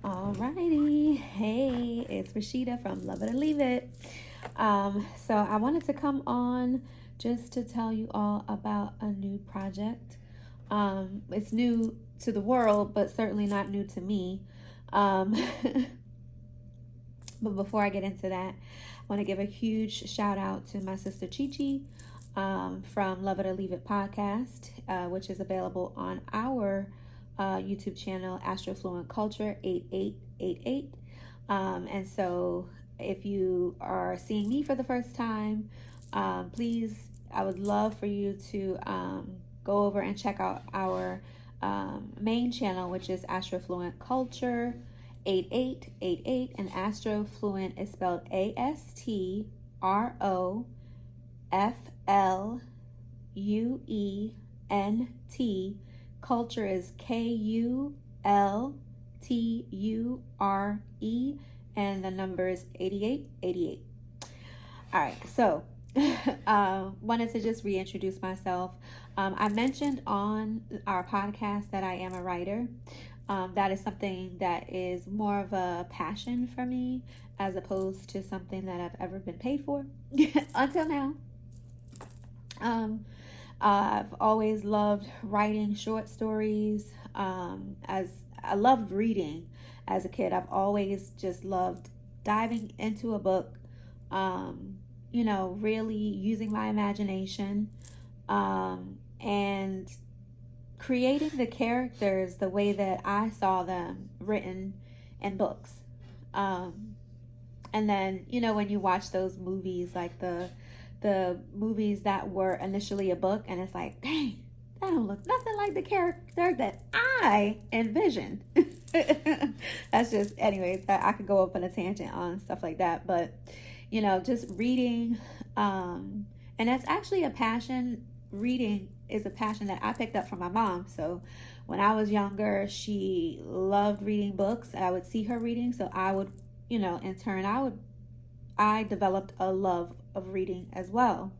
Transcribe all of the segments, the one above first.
Alrighty, hey, it's Rashida from Love It or Leave It. So I wanted to come on just to tell you all about a new project. It's new to the world, but certainly not new to me. Um, but before I get into that, I want to give a huge shout out to my sister ChiChi from Love It or Leave It podcast, which is available on our YouTube channel, Astrofluent Culture 8888. And so if you are seeing me for the first time, please, I would love for you to go over and check out our main channel, which is Astrofluent Culture 8888. And Astrofluent is spelled ASTROFLUENT. Culture is KULTURE, and the number is 8888. All right, so wanted to just reintroduce myself. I mentioned on our podcast that I am a writer. That is something that is more of a passion for me as opposed to something that I've ever been paid for until now. I've always loved writing short stories. As I loved reading as a kid, I've always just loved diving into a book, really using my imagination, and creating the characters the way that I saw them written in books. And then, when you watch those movies, like the movies that were initially a book, and it's like, dang, that don't look nothing like the character that I envisioned. That's just, anyways, I could go up on a tangent on stuff like that, but just reading, and that's actually a passion. Reading is a passion that I picked up from my mom. So when I was younger, she loved reading books. I would see her reading, so I would, in turn, I developed a love of reading as well,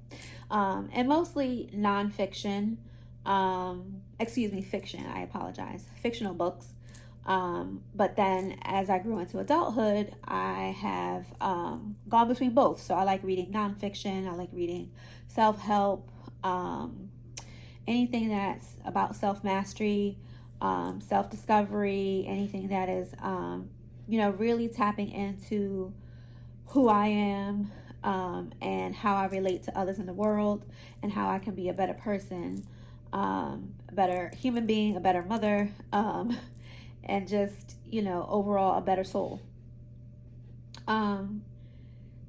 and mostly nonfiction, fiction, I apologize, fictional books, but then as I grew into adulthood, I have gone between both. So I like reading nonfiction, I like reading self-help, anything that's about self-mastery, self-discovery, anything that is really tapping into who I am, and how I relate to others in the world, and how I can be a better person, a better human being, a better mother, and just, overall a better soul.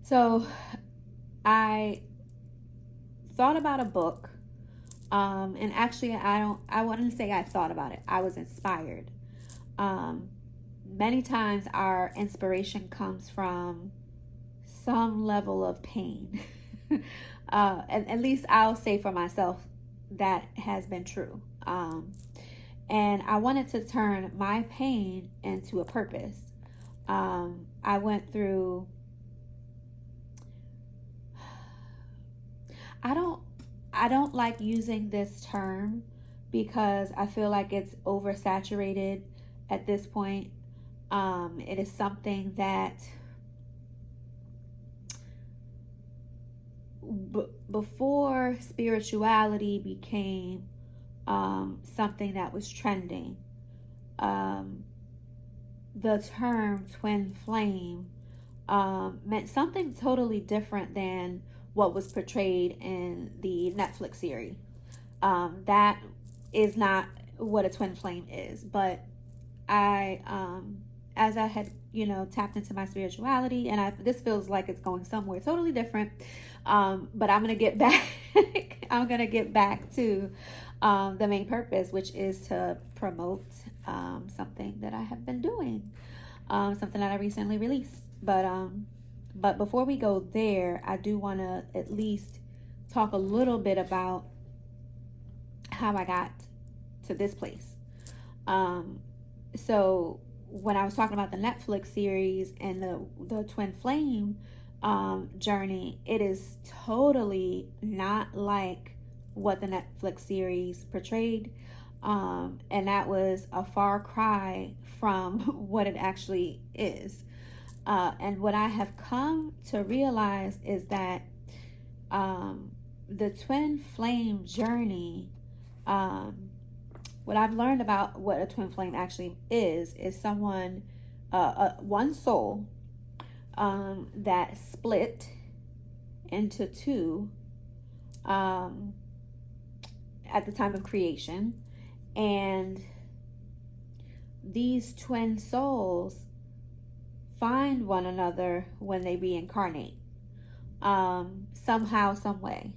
So I thought about a book, and actually I wouldn't say I thought about it. I was inspired. Many times our inspiration comes from some level of pain. At least I'll say for myself that has been true. And I wanted to turn my pain into a purpose. I went through, I don't like using this term because I feel like it's oversaturated at this point. It is something that before spirituality became something that was trending, the term twin flame meant something totally different than what was portrayed in the Netflix series. That is not what a twin flame is, but I as I had tapped into my spirituality, and this feels like it's going somewhere totally different, but I'm gonna get back I'm gonna get back to the main purpose, which is to promote something that I have been doing, something that I recently released. But before we go there, I do want to at least talk a little bit about how I got to this place. So when I was talking about the Netflix series and the twin flame journey, it is totally not like what the Netflix series portrayed. And that was a far cry from what it actually is. And what I have come to realize is that the twin flame journey, what I've learned about what a twin flame actually is someone, one soul that split into two at the time of creation. And these twin souls find one another when they reincarnate, somehow, some way.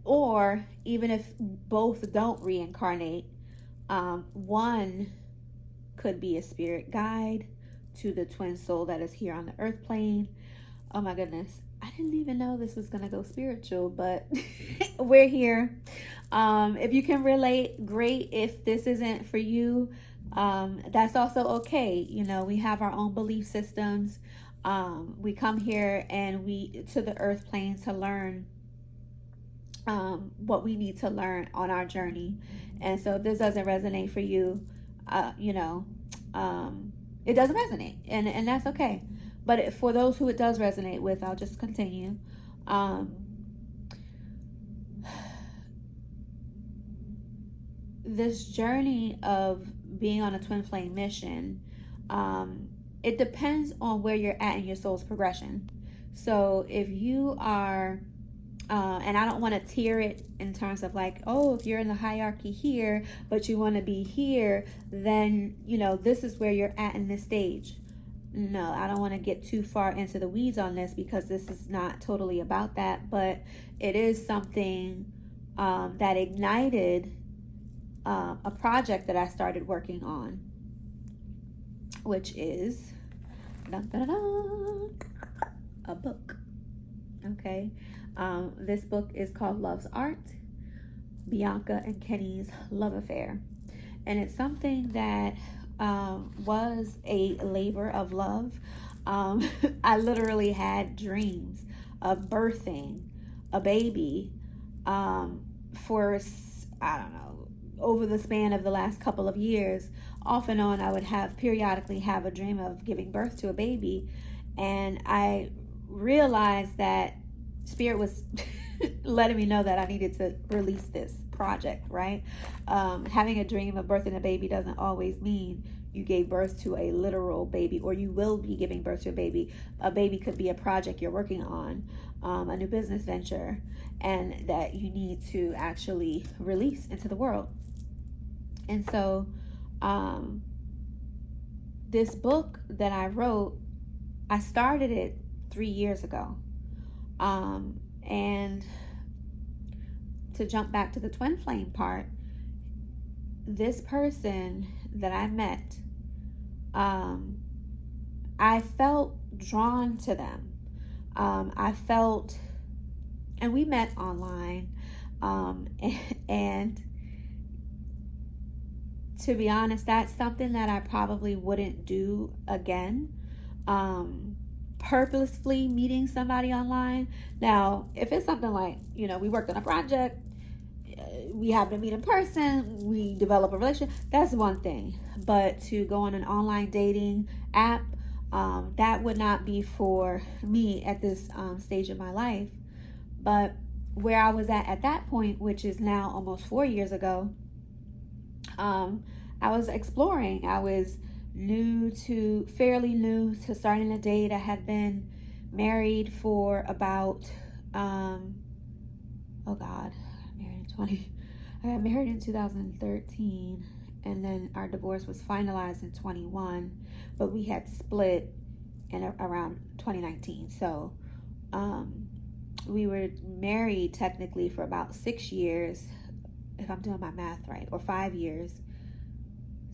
Or even if both don't reincarnate, one could be a spirit guide to the twin soul that is here on the earth plane. Oh my goodness, I didn't even know this was gonna go spiritual, but we're here. If you can relate, great. If this isn't for you, that's also okay. You know, we have our own belief systems. We come here and to the earth plane to learn what we need to learn on our journey. And so if this doesn't resonate for you, it doesn't resonate, and that's okay. But for those who it does resonate with, I'll just continue. This journey of being on a twin flame mission, it depends on where you're at in your soul's progression. So if you are, and I don't want to tier it in terms of like, oh, if you're in the hierarchy here, but you want to be here, then, this is where you're at in this stage. No, I don't want to get too far into the weeds on this because this is not totally about that, but it is something that ignited a project that I started working on, which is a book. Okay. This book is called Love's Art, Bianca and Kenny's Love Affair. And it's something that was a labor of love. I literally had dreams of birthing a baby for, I don't know, over the span of the last couple of years. Off and on, I would periodically have a dream of giving birth to a baby. And I realized that Spirit was letting me know that I needed to release this project, right? Having a dream of birthing a baby doesn't always mean you gave birth to a literal baby, or you will be giving birth to a baby. A baby could be a project you're working on, a new business venture, and that you need to actually release into the world. And so this book that I wrote, I started it 3 years ago. And to jump back to the twin flame part, this person that I met, I felt drawn to them. And we met online, and to be honest, that's something that I probably wouldn't do again. Purposefully meeting somebody online. Now, if it's something like, we worked on a project, we happen to meet in person, we develop a relationship, that's one thing. But to go on an online dating app, that would not be for me at this stage of my life. But where I was at that point, which is now almost 4 years ago, I was exploring. I was fairly new to starting a date. I had been married for about, I got married in 2013, and then our divorce was finalized in 21, but we had split in around 2019. So, we were married technically for about 6 years, if I'm doing my math right, or 5 years.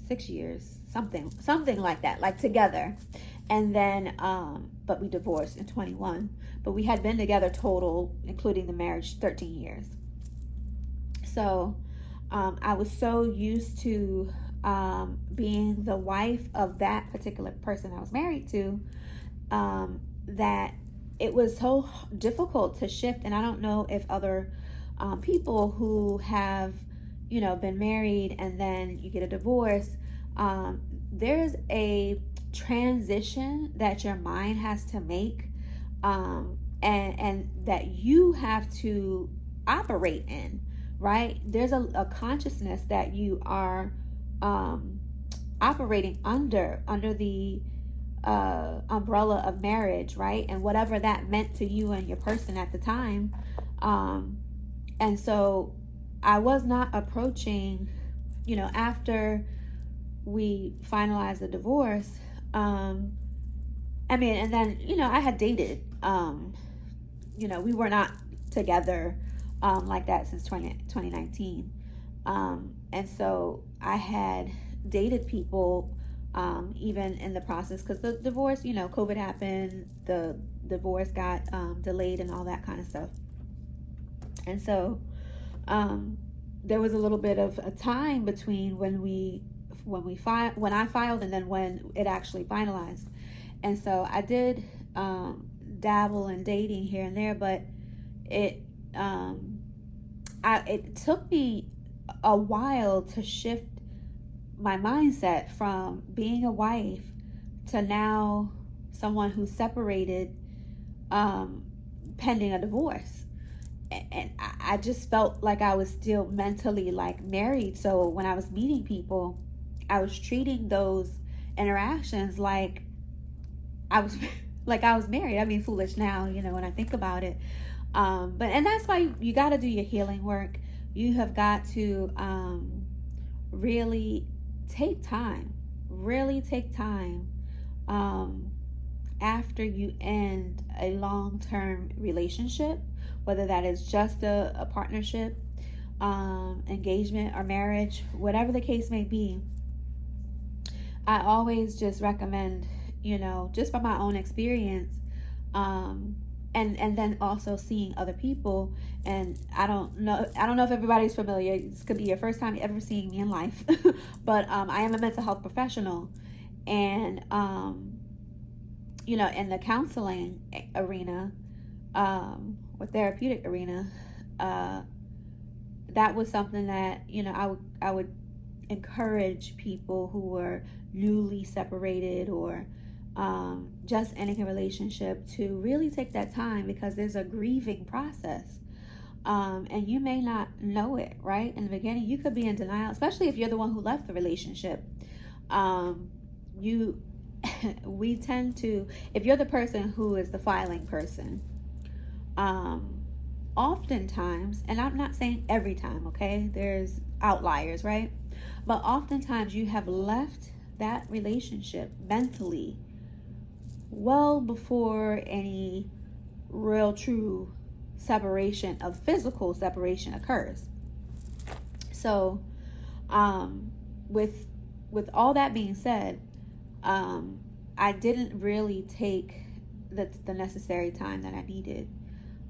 6 years, something like that, like together. And then, but we divorced in 21. But we had been together total, including the marriage, 13 years. So I was so used to being the wife of that particular person I was married to, that it was so difficult to shift. And I don't know if other people who have, been married and then you get a divorce, there's a transition that your mind has to make, and that you have to operate in, right? There's a consciousness that you are operating under the umbrella of marriage, right? And whatever that meant to you and your person at the time. And so I was not approaching, after we finalized the divorce, and then, I had dated, we were not together, like that since 2019. And so I had dated people, even in the process, because the divorce, COVID happened, the divorce got delayed and all that kind of stuff. And so there was a little bit of a time between when I filed and then when it actually finalized. And so I did dabble in dating here and there, but it took me a while to shift my mindset from being a wife to now someone who's separated, pending a divorce. And I just felt like I was still mentally like married. So when I was meeting people, I was treating those interactions like I was married. I mean, foolish now, when I think about it. And that's why you got to do your healing work. You have got to really take time after you end a long-term relationship, whether that is just a partnership, engagement, or marriage, whatever the case may be. I always just recommend, just from my own experience, and then also seeing other people. And I don't know if everybody's familiar. This could be your first time ever seeing me in life, but I am a mental health professional, and in the counseling arena, or therapeutic arena, that was something that I would encourage people who were newly separated or just ending a relationship to really take that time, because there's a grieving process, and you may not know it right in the beginning. You could be in denial, especially if you're the one who left the relationship. We tend to, if you're the person who is the filing person, oftentimes, and I'm not saying every time, okay, there's outliers, right? But oftentimes you have left that relationship mentally well before any real true separation of physical separation occurs. So with all that being said, I didn't really take the necessary time that I needed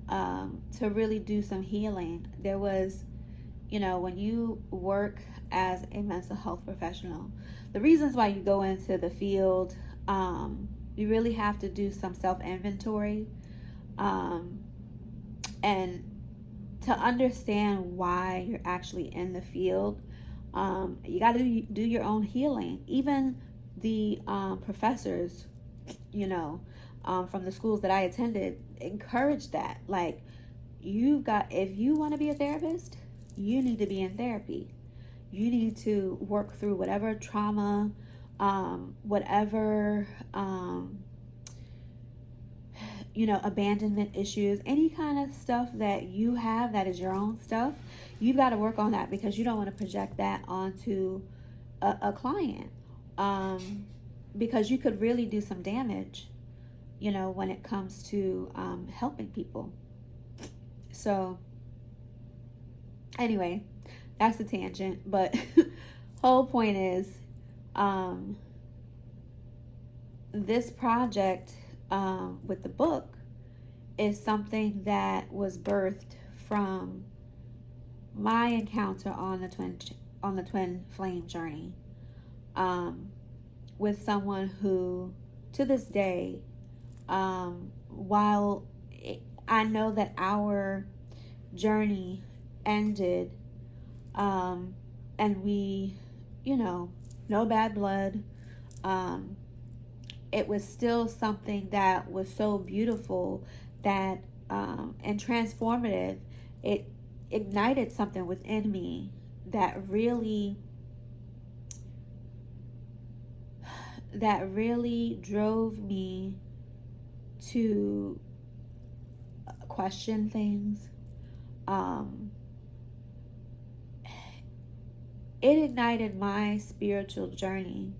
to really do some healing. There was, when you work as a mental health professional, the reasons why you go into the field, you really have to do some self-inventory, and to understand why you're actually in the field. You got to do your own healing. Even the professors, from the schools that I attended, encourage that. Like, if you want to be a therapist, you need to be in therapy. You need to work through whatever trauma, whatever, abandonment issues, any kind of stuff that you have that is your own stuff. You've got to work on that, because you don't want to project that onto a client, because you could really do some damage, when it comes to helping people. So anyway, that's a tangent, but whole point is, this project with the book is something that was birthed from my encounter on the twin flame journey, with someone who, to this day, while I know that our journey ended And we, no bad blood. It was still something that was so beautiful that, and transformative. It ignited something within me that really drove me to question things. It ignited my spiritual journey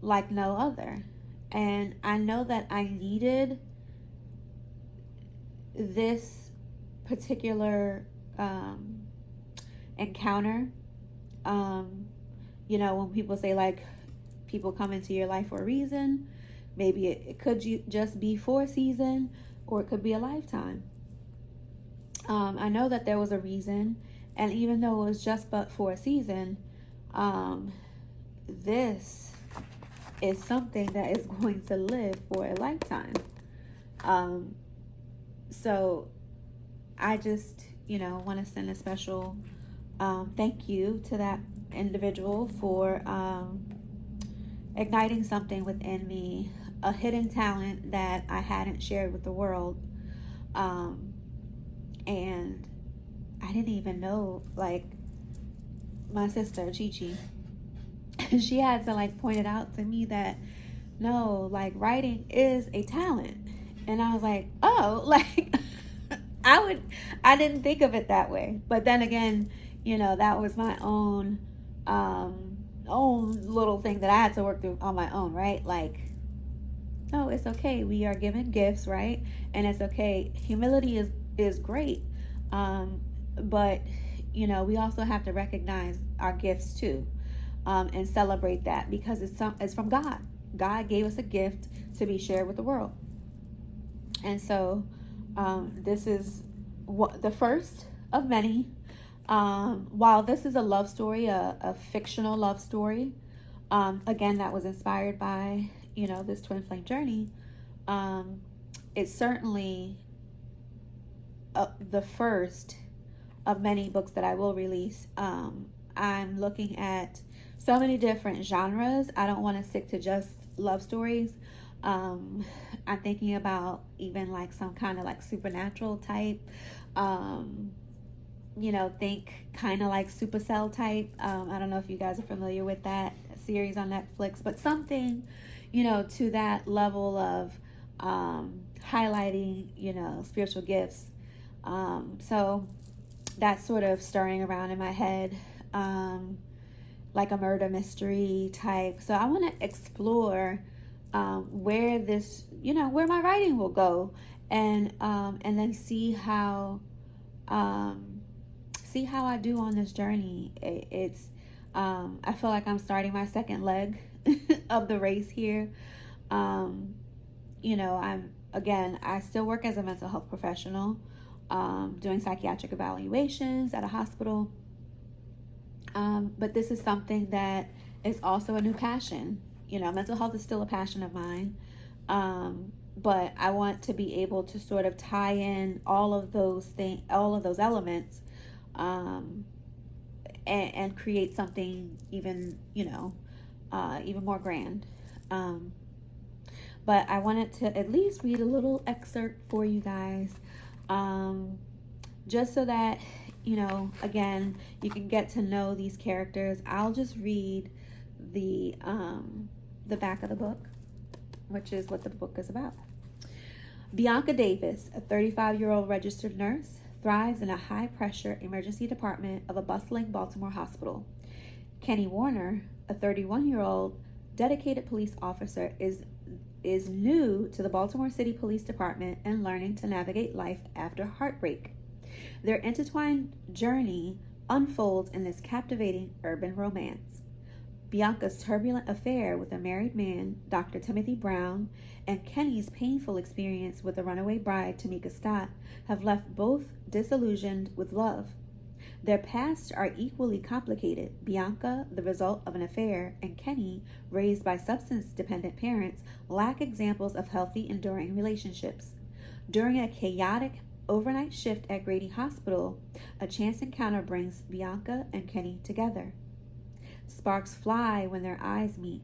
like no other. And I know that I needed this particular encounter. When people say, like, people come into your life for a reason, maybe it could just be for a season, or it could be a lifetime. I know that there was a reason, and even though it was just but for a season, this is something that is going to live for a lifetime. So I just, want to send a special thank you to that individual for igniting something within me, a hidden talent that I hadn't shared with the world. And I didn't even know, like, my sister, ChiChi, she had to, like, point it out to me that, no, like, writing is a talent. And I was like, oh, like, I didn't think of it that way. But then again, that was my own little thing that I had to work through on my own, right? Like, no, it's okay. We are given gifts, right? And it's okay. Humility is great. But, we also have to recognize our gifts too, and celebrate that, because it's from God. God gave us a gift to be shared with the world. And so, this is the first of many. While this is a love story, a fictional love story, again, that was inspired by, this twin flame journey, it's certainly the first of many books that I will release. I'm looking at so many different genres. I don't want to stick to just love stories. I'm thinking about even like some kind of like supernatural type, think kind of like Supercell type. I don't know if you guys are familiar with that series on Netflix, but something, to that level of highlighting, spiritual gifts. So that's sort of stirring around in my head, like a murder mystery type. So I want to explore where this, where my writing will go, and then see how I do on this journey. It's I feel like I'm starting my second leg of the race here. I still work as a mental health professional, doing psychiatric evaluations at a hospital. But this is something that is also a new passion. Mental health is still a passion of mine. But I want to be able to sort of tie in all of those things, all of those elements, and create something even, even more grand. But I wanted to at least read a little excerpt for you guys, just so that, again, you can get to know these characters. I'll just read the back of the book, which is what the book is about. Bianca Davis, a 35-year-old registered nurse, thrives in a high-pressure emergency department of a bustling Baltimore hospital. Kenny Warner, a 31-year-old dedicated police officer, is new to the Baltimore City Police Department and learning to navigate life after heartbreak. Their intertwined journey unfolds in this captivating urban romance. Bianca's turbulent affair with a married man, Dr. Timothy Brown, and Kenny's painful experience with the runaway bride, Tamika Scott, have left both disillusioned with love. Their pasts are equally complicated. Bianca, the result of an affair, and Kenny, raised by substance-dependent parents, lack examples of healthy, enduring relationships. During a chaotic overnight shift at Grady Hospital, a chance encounter brings Bianca and Kenny together. Sparks fly when their eyes meet,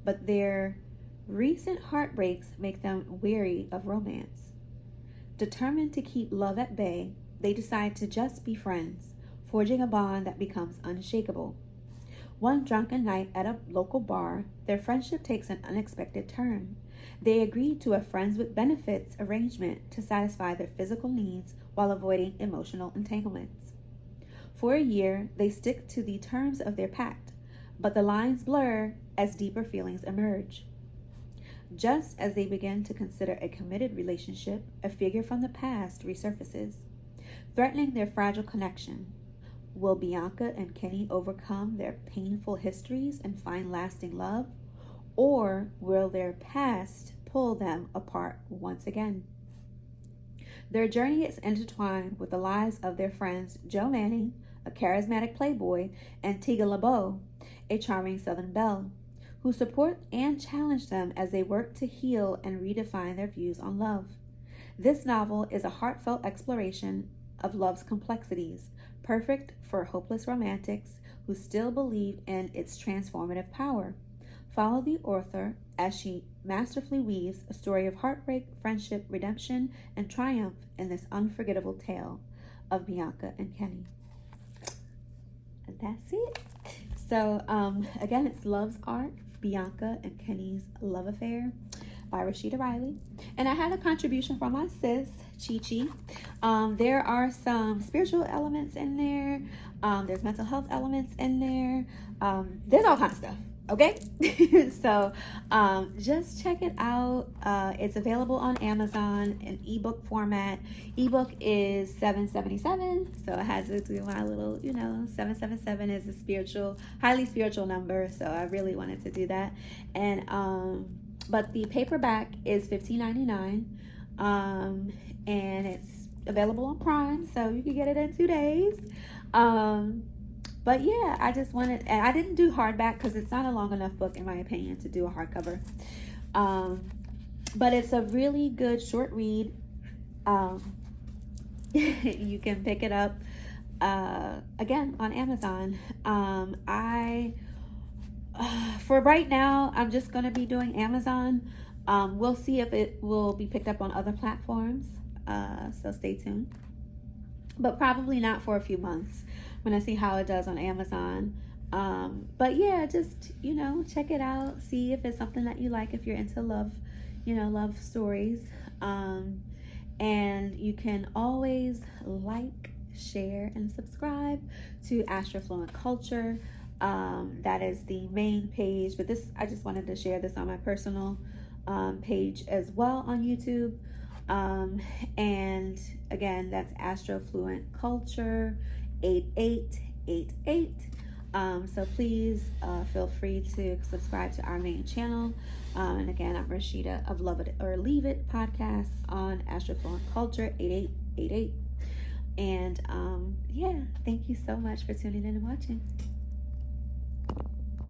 but their recent heartbreaks make them weary of romance. Determined to keep love at bay, they decide to just be friends, forging a bond that becomes unshakable. One drunken night at a local bar, their friendship takes an unexpected turn. They agree to a friends with benefits arrangement to satisfy their physical needs while avoiding emotional entanglements. For a year, they stick to the terms of their pact, but the lines blur as deeper feelings emerge. Just as they begin to consider a committed relationship, a figure from the past resurfaces, threatening their fragile connection. Will Bianca and Kenny overcome their painful histories and find lasting love? Or will their past pull them apart once again? Their journey is intertwined with the lives of their friends Joe Manning, a charismatic playboy, and Tiga LeBeau, a charming Southern belle, who support and challenge them as they work to heal and redefine their views on love. This novel is a heartfelt exploration of love's complexities, perfect for hopeless romantics who still believe in its transformative power. Follow the author as she masterfully weaves a story of heartbreak, friendship, redemption, and triumph in this unforgettable tale of Bianca and Kenny. And that's it. So, again, it's Love's Art, Bianca and Kenny's Love Affair by Rashida Riley. And I had a contribution from my sis, ChiChi. There are some spiritual elements in there. There's mental health elements in there. There's all kinds of stuff. Okay. So just check it out. It's available on Amazon in ebook format. Ebook is $7.77, so I had to do my little, 777 is a highly spiritual number, so I really wanted to do that. And but the paperback is $15.99, and it's available on Prime, so you can get it in 2 days. But yeah, I just wanted, and I didn't do hardback because it's not a long enough book, in my opinion, to do a hardcover. But it's a really good short read. You can pick it up, again, on Amazon. For right now, I'm just going to be doing Amazon. We'll see if it will be picked up on other platforms. So stay tuned. But probably not for a few months. I'm going to see how it does on Amazon. But yeah, just, check it out. See if it's something that you like, if you're into love, love stories. And you can always like, share, and subscribe to Astrofluent Culture. That is the main page. But I just wanted to share this on my personal page as well on YouTube. And again, that's Astrofluent Culture 8888. So please feel free to subscribe to our main channel. And again, I'm Rashida of Love It or Leave It podcast on Astrofluent Culture 8888. And yeah, thank you so much for tuning in and watching.